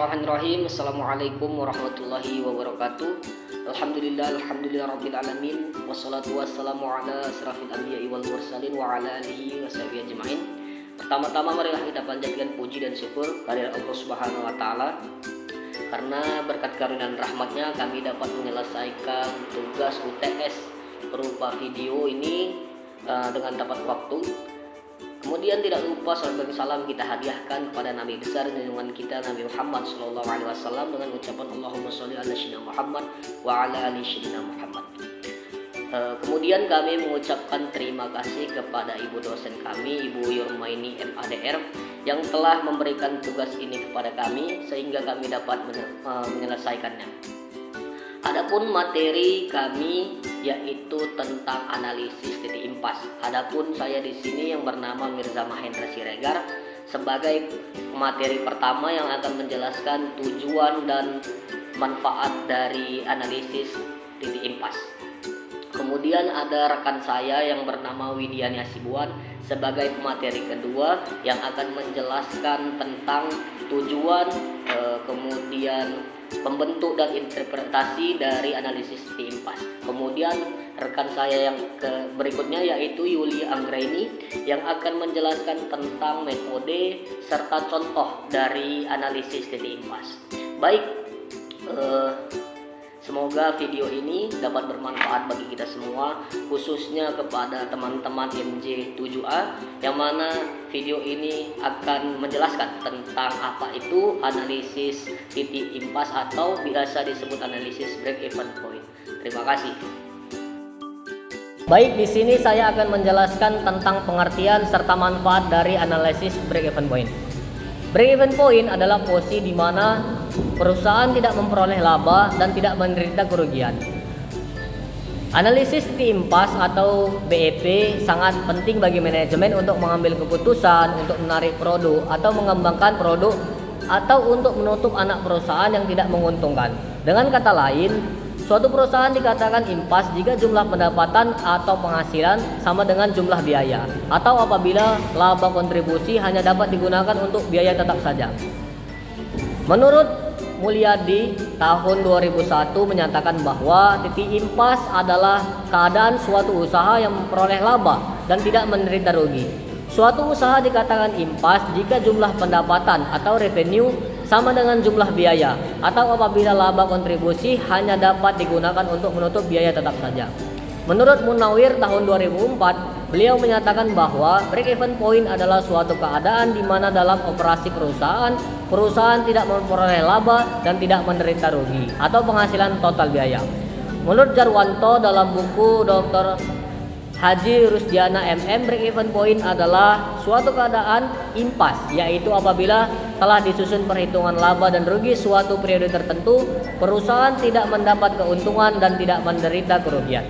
Bismillahirrahmanirrahim. Assalamualaikum warahmatullahi wabarakatuh. Alhamdulillah rabbil alamin. Wassalatu wassalamu ala asrafil anbiya'i wal mursalin wa ala alihi wa sahbihi ajma'in. Pertama-tama marilah kita panjatkan puji dan syukur kehadirat Allah Subhanahu wa taala. Karena berkat karunia dan rahmatnya kami dapat menyelesaikan tugas UTS berupa video ini dengan tepat waktu. Kemudian tidak lupa salam bagi salam kita hadiahkan kepada Nabi besar junjungan kita Nabi Muhammad SAW dengan ucapan Allahumma sholli ala sayyidina Muhammad wa ala ali sayyidina Muhammad. Kemudian kami mengucapkan terima kasih kepada ibu dosen kami, Ibu Yurmaini MADR, yang telah memberikan tugas ini kepada kami sehingga kami dapat menyelesaikannya. Adapun materi kami yaitu tentang analisis titik impas. Adapun saya di sini yang bernama Mirza Mahendra Siregar sebagai materi pertama yang akan menjelaskan tujuan dan manfaat dari analisis titik impas. Kemudian ada rekan saya yang bernama Widiani Hasibuan sebagai pemateri kedua yang akan menjelaskan tentang tujuan, kemudian pembentuk dan interpretasi dari analisis titik impas. Kemudian rekan saya yang berikutnya yaitu Yuli Anggraini yang akan menjelaskan tentang metode serta contoh dari analisis titik impas. Baik, semoga video ini dapat bermanfaat bagi kita semua, khususnya kepada teman-teman MJ7A, yang mana video ini akan menjelaskan tentang apa itu analisis titik impas atau biasa disebut analisis break-even point. Terima kasih. Baik, di sini saya akan menjelaskan tentang pengertian serta manfaat dari analisis break-even point. Break-even point adalah posisi di mana perusahaan tidak memperoleh laba dan tidak menderita kerugian. Analisis titik impas atau BEP sangat penting bagi manajemen untuk mengambil keputusan untuk menarik produk atau mengembangkan produk atau untuk menutup anak perusahaan yang tidak menguntungkan. Dengan kata lain, suatu perusahaan dikatakan impas jika jumlah pendapatan atau penghasilan sama dengan jumlah biaya, atau apabila laba kontribusi hanya dapat digunakan untuk biaya tetap saja. Menurut Mulyadi tahun 2001 menyatakan bahwa titik impas adalah keadaan suatu usaha yang memperoleh laba dan tidak menderita rugi. Suatu usaha dikatakan impas jika jumlah pendapatan atau revenue sama dengan jumlah biaya, atau apabila laba kontribusi hanya dapat digunakan untuk menutup biaya tetap saja. Menurut Munawir tahun 2004, beliau menyatakan bahwa break-even point adalah suatu keadaan di mana dalam operasi perusahaan tidak memperoleh laba dan tidak menderita rugi atau penghasilan total biaya. Menurut Jarwanto dalam buku Dr. Haji Rusdiana MM, break-even point adalah suatu keadaan impas, yaitu apabila telah disusun perhitungan laba dan rugi suatu periode tertentu, perusahaan tidak mendapat keuntungan dan tidak menderita kerugian.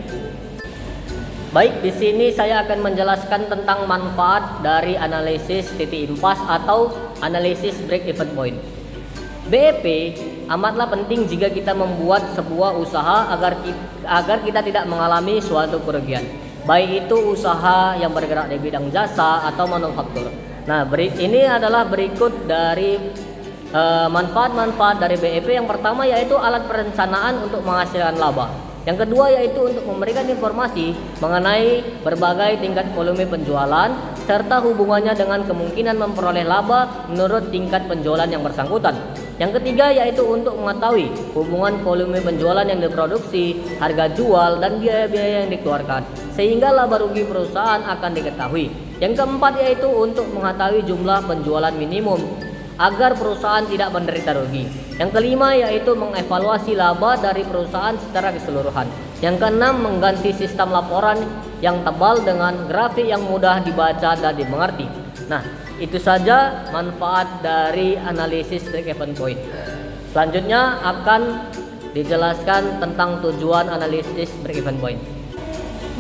Baik, di sini saya akan menjelaskan tentang manfaat dari analisis titik impas atau analisis break-even point. BEP amatlah penting jika kita membuat sebuah usaha agar kita tidak mengalami suatu kerugian, baik itu usaha yang bergerak di bidang jasa atau manufaktur. Nah, ini adalah berikut dari manfaat-manfaat dari BEP. Yang pertama yaitu alat perencanaan untuk menghasilkan laba. Yang kedua yaitu untuk memberikan informasi mengenai berbagai tingkat volume penjualan serta hubungannya dengan kemungkinan memperoleh laba menurut tingkat penjualan yang bersangkutan. Yang ketiga yaitu untuk mengetahui hubungan volume penjualan yang diproduksi, harga jual, dan biaya-biaya yang dikeluarkan, sehingga laba rugi perusahaan akan diketahui. Yang keempat yaitu untuk mengetahui jumlah penjualan minimum agar perusahaan tidak menderita rugi. Yang kelima yaitu mengevaluasi laba dari perusahaan secara keseluruhan. Yang keenam mengganti sistem laporan yang tebal dengan grafik yang mudah dibaca dan dimengerti. Nah, itu saja manfaat dari analisis break-even point. Selanjutnya akan dijelaskan tentang tujuan analisis break-even point.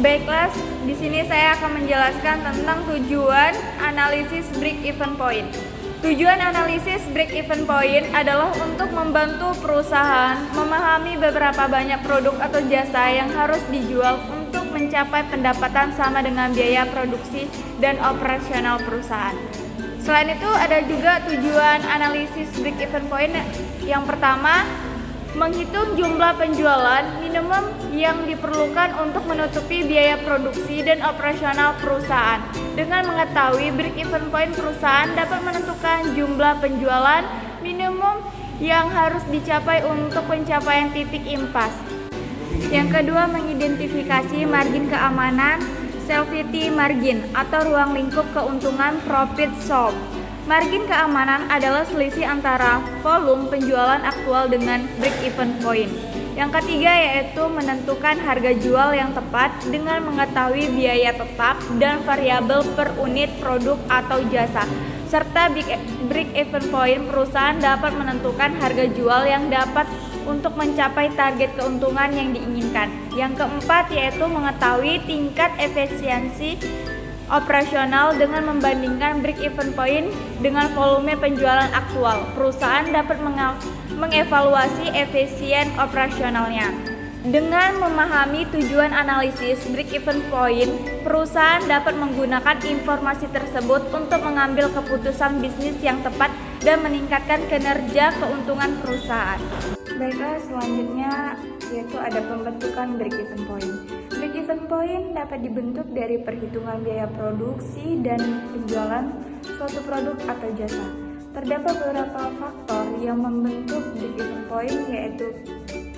Baiklah, di sini saya akan menjelaskan tentang tujuan analisis break-even point. Tujuan analisis break-even point adalah untuk membantu perusahaan memahami beberapa banyak produk atau jasa yang harus dijual untuk mencapai pendapatan sama dengan biaya produksi dan operasional perusahaan. Selain itu ada juga tujuan analisis break-even point. Yang pertama, menghitung jumlah penjualan minimum yang diperlukan untuk menutupi biaya produksi dan operasional perusahaan. Dengan mengetahui break-even point, perusahaan dapat menentukan jumlah penjualan minimum yang harus dicapai untuk pencapaian titik impas. Yang kedua, mengidentifikasi margin keamanan, safety margin atau ruang lingkup keuntungan profit sold. Margin keamanan adalah selisih antara volume penjualan aktual dengan break-even point. Yang ketiga yaitu menentukan harga jual yang tepat dengan mengetahui biaya tetap dan variabel per unit produk atau jasa. Serta break-even point, perusahaan dapat menentukan harga jual yang dapat untuk mencapai target keuntungan yang diinginkan. Yang keempat yaitu mengetahui tingkat efisiensi operasional dengan membandingkan break-even point dengan volume penjualan aktual. Perusahaan dapat mengevaluasi efisien operasionalnya. Dengan memahami tujuan analisis break-even point, perusahaan dapat menggunakan informasi tersebut untuk mengambil keputusan bisnis yang tepat dan meningkatkan kinerja keuntungan perusahaan. Baiklah, selanjutnya yaitu ada pembentukan break-even point. Break-even point dapat dibentuk dari perhitungan biaya produksi dan penjualan suatu produk atau jasa. Terdapat beberapa faktor yang membentuk break-even point, yaitu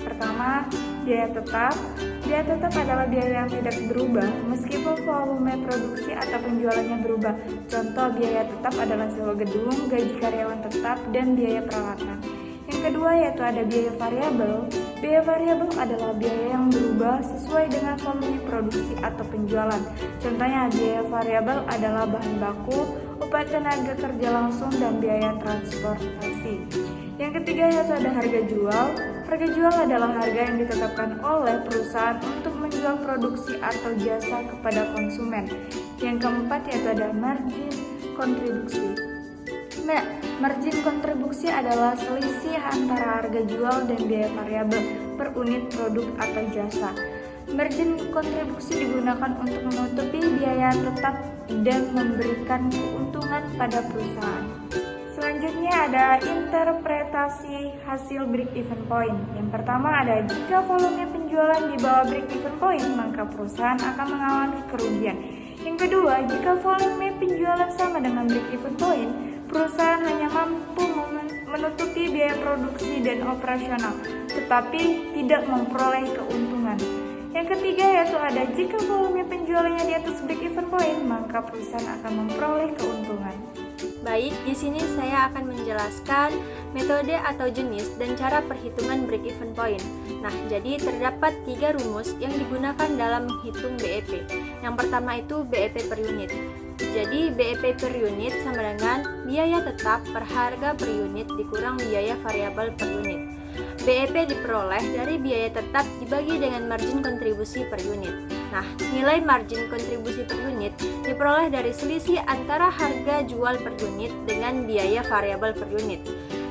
pertama, biaya tetap. Biaya tetap adalah biaya yang tidak berubah meskipun volume produksi atau penjualannya berubah. Contoh biaya tetap adalah sewa gedung, gaji karyawan tetap, dan biaya perawatan. Yang kedua yaitu ada biaya variabel. Biaya variabel adalah biaya yang berubah sesuai dengan volume produksi atau penjualan. Contohnya biaya variabel adalah bahan baku, upah tenaga kerja langsung, dan biaya transportasi. Yang ketiga yaitu ada harga jual. Harga jual adalah harga yang ditetapkan oleh perusahaan untuk menjual produksi atau jasa kepada konsumen. Yang keempat yaitu ada margin kontribusi. Nah, margin kontribusi adalah selisih antara harga jual dan biaya variabel per unit produk atau jasa. Margin kontribusi digunakan untuk menutupi biaya tetap dan memberikan keuntungan pada perusahaan. Selanjutnya ada interpretasi hasil break-even point. Yang pertama ada jika volume penjualan di bawah break-even point, maka perusahaan akan mengalami kerugian. Yang kedua, jika volume penjualan sama dengan break-even point, perusahaan hanya mampu menutupi biaya produksi dan operasional, tetapi tidak memperoleh keuntungan. Yang ketiga yaitu ada jika volume penjualannya di atas break-even point, maka perusahaan akan memperoleh keuntungan. Baik, di sini saya akan menjelaskan metode atau jenis dan cara perhitungan break-even point. Nah, jadi terdapat 3 rumus yang digunakan dalam menghitung BEP. Yang pertama itu BEP per unit. Jadi BEP per unit sama dengan biaya tetap per harga per unit dikurang biaya variabel per unit. BEP diperoleh dari biaya tetap dibagi dengan margin kontribusi per unit. Nah, nilai margin kontribusi per unit diperoleh dari selisih antara harga jual per unit dengan biaya variabel per unit.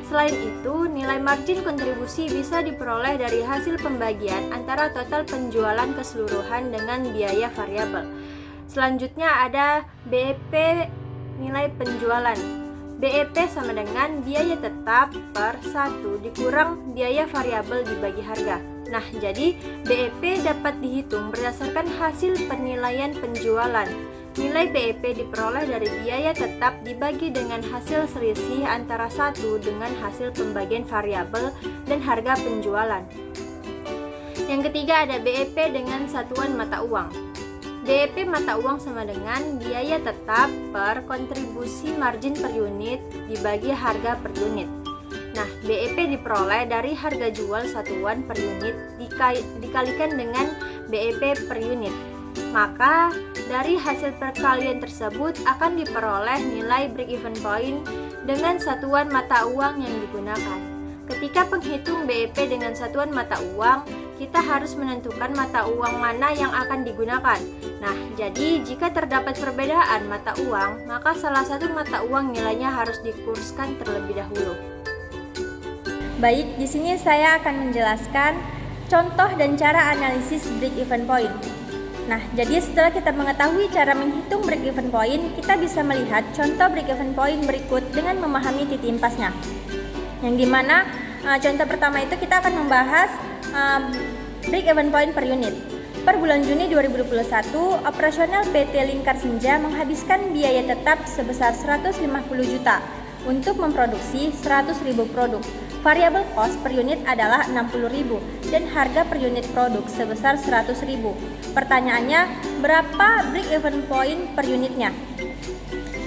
Selain itu, nilai margin kontribusi bisa diperoleh dari hasil pembagian antara total penjualan keseluruhan dengan biaya variabel. Selanjutnya ada BEP nilai penjualan. BEP sama dengan biaya tetap per 1 dikurang biaya variabel dibagi harga. Nah, jadi BEP dapat dihitung berdasarkan hasil penilaian penjualan. Nilai BEP diperoleh dari biaya tetap dibagi dengan hasil selisih antara 1 dengan hasil pembagian variabel dan harga penjualan. Yang ketiga ada BEP dengan satuan mata uang. BEP mata uang sama dengan biaya tetap per kontribusi margin per unit dibagi harga per unit. Nah, BEP diperoleh dari harga jual satuan per unit dikalikan dengan BEP per unit. Maka, dari hasil perkalian tersebut akan diperoleh nilai break-even point dengan satuan mata uang yang digunakan. Ketika penghitung BEP dengan satuan mata uang, kita harus menentukan mata uang mana yang akan digunakan. Nah, jadi jika terdapat perbedaan mata uang, maka salah satu mata uang nilainya harus dikurskan terlebih dahulu. Baik, di sini saya akan menjelaskan contoh dan cara analisis break-even point. Nah, jadi setelah kita mengetahui cara menghitung break-even point, kita bisa melihat contoh break-even point berikut dengan memahami titik impasnya. Yang dimana contoh pertama itu kita akan membahas break-even point per unit. Per bulan Juni 2021, operasional PT Lingkar Senja menghabiskan biaya tetap sebesar 150 juta untuk memproduksi 100.000 produk. Variable cost per unit adalah 60.000 dan harga per unit produk sebesar 100.000. Pertanyaannya, berapa break-even point per unitnya?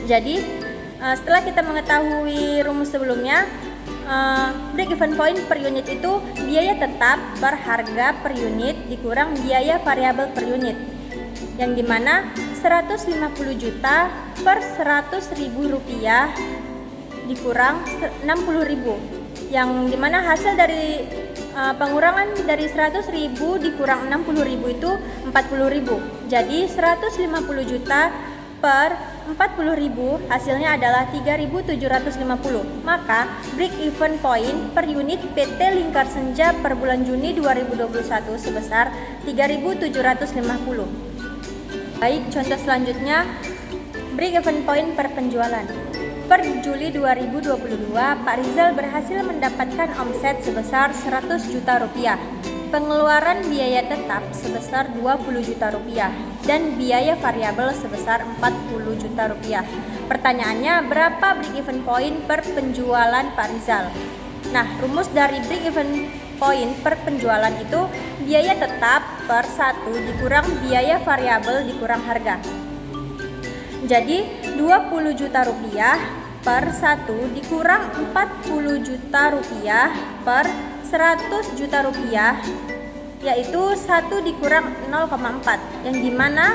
Jadi, setelah kita mengetahui rumus sebelumnya, break-even point per unit itu biaya tetap per harga per unit dikurang biaya variabel per unit, yang dimana 150 juta per 100.000 rupiah dikurang 60.000, yang dimana hasil dari pengurangan dari 100.000 dikurang 60.000 itu 40.000. Jadi 150 juta per 40.000 hasilnya adalah 3.750. Maka break even point per unit PT Lingkar Senja per bulan Juni 2021 sebesar 3.750. Baik, contoh selanjutnya break even point per penjualan. Per Juli 2022, Pak Rizal berhasil mendapatkan omset sebesar 100 juta rupiah. Pengeluaran biaya tetap sebesar 20 juta rupiah dan biaya variabel sebesar 40 juta rupiah. Pertanyaannya, berapa break even point per penjualan Pak Rizal? Nah, rumus dari break even point per penjualan itu biaya tetap per 1 dikurang biaya variabel dikurang harga. Jadi 20 juta rupiah per 1 dikurang 40 juta rupiah per 100 juta rupiah, yaitu 1 dikurang 0,4, yang dimana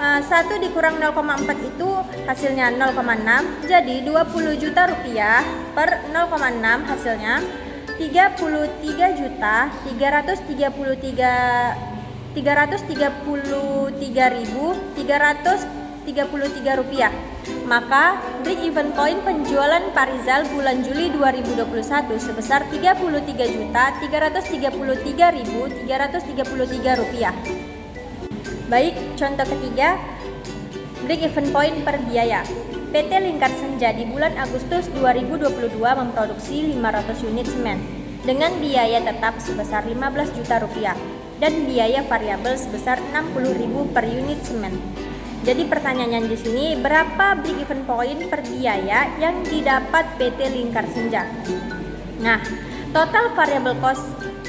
1 dikurang 0,4 itu hasilnya 0,6. Jadi 20 juta rupiah per 0,6 hasilnya 333.333 rupiah. Maka break even point penjualan Pak Rizal bulan Juli 2021 sebesar 33.333.333 rupiah. Baik, contoh ketiga, break even point per biaya. PT Lingkar Senja di bulan Agustus 2022 memproduksi 500 unit semen dengan biaya tetap sebesar 15 juta rupiah dan biaya variabel sebesar 60.000 per unit semen. Jadi pertanyaannya di sini, berapa break even point per biaya yang didapat PT Lingkar Senja? Nah, total variable cost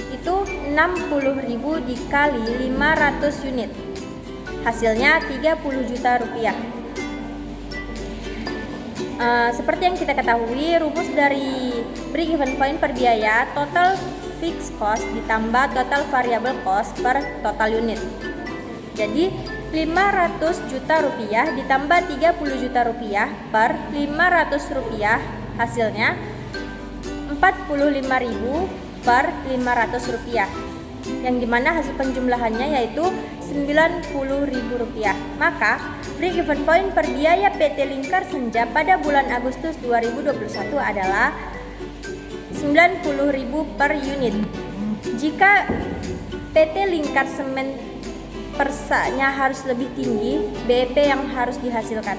itu 60.000 dikali 500 unit. Hasilnya 30 juta rupiah. Seperti yang kita ketahui, rumus dari break even point per biaya, total fixed cost ditambah total variable cost per total unit. Jadi 500 juta rupiah ditambah 30 juta rupiah per 500 rupiah hasilnya 45.000 per 500 rupiah, yang dimana hasil penjumlahannya yaitu 90.000 rupiah. Maka break even point per biaya PT Lingkar Senja pada bulan Agustus 2021 adalah 90.000 per unit. Jika PT Lingkar Semen persanya harus lebih tinggi, BEP yang harus dihasilkan.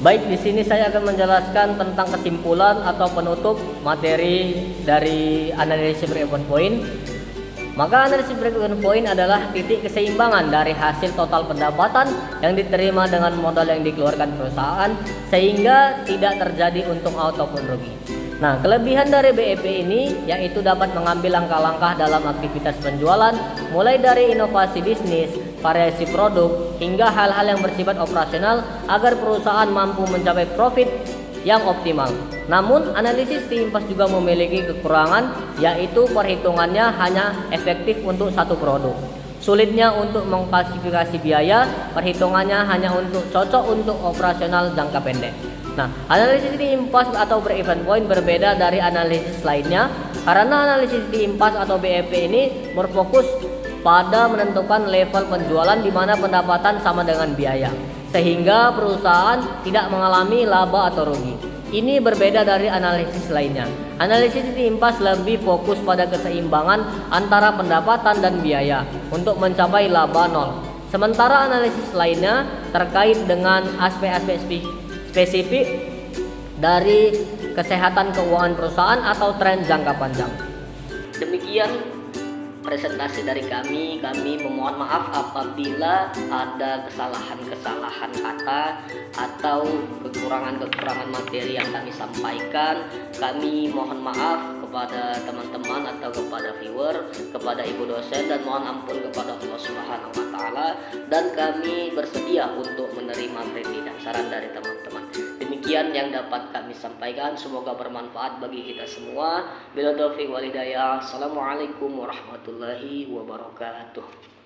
Baik, di sini saya akan menjelaskan tentang kesimpulan atau penutup materi dari analisis break-even point. Maka analisis break-even point adalah titik keseimbangan dari hasil total pendapatan yang diterima dengan modal yang dikeluarkan perusahaan sehingga tidak terjadi untung ataupun rugi. Nah, kelebihan dari BEP ini yaitu dapat mengambil langkah-langkah dalam aktivitas penjualan, mulai dari inovasi bisnis, variasi produk, hingga hal-hal yang bersifat operasional agar perusahaan mampu mencapai profit yang optimal. Namun, analisis diimpas juga memiliki kekurangan, yaitu perhitungannya hanya efektif untuk satu produk. Sulitnya untuk mengklasifikasi biaya, perhitungannya hanya untuk cocok untuk operasional jangka pendek. Nah, analisis diimpas atau break-even point berbeda dari analisis lainnya karena analisis diimpas atau BEP ini berfokus pada menentukan level penjualan di mana pendapatan sama dengan biaya, sehingga perusahaan tidak mengalami laba atau rugi. Ini berbeda dari analisis lainnya. Analisis diimpas lebih fokus pada keseimbangan antara pendapatan dan biaya untuk mencapai laba nol. Sementara analisis lainnya terkait dengan aspek-aspek spesifik dari kesehatan keuangan perusahaan atau tren jangka panjang. Demikian presentasi dari kami. Kami memohon maaf apabila ada kesalahan-kesalahan kata atau kekurangan-kekurangan materi yang kami sampaikan. Kami mohon maaf kepada teman-teman atau kepada viewer, kepada ibu dosen, dan mohon ampun kepada Allah Subhanahu wa taala, dan kami bersedia untuk menerima kritik dan saran dari teman-teman. Demikian yang dapat kami sampaikan, semoga bermanfaat bagi kita semua. Bila taufiq wal hidayah. Assalamualaikum warahmatullahi wabarakatuh.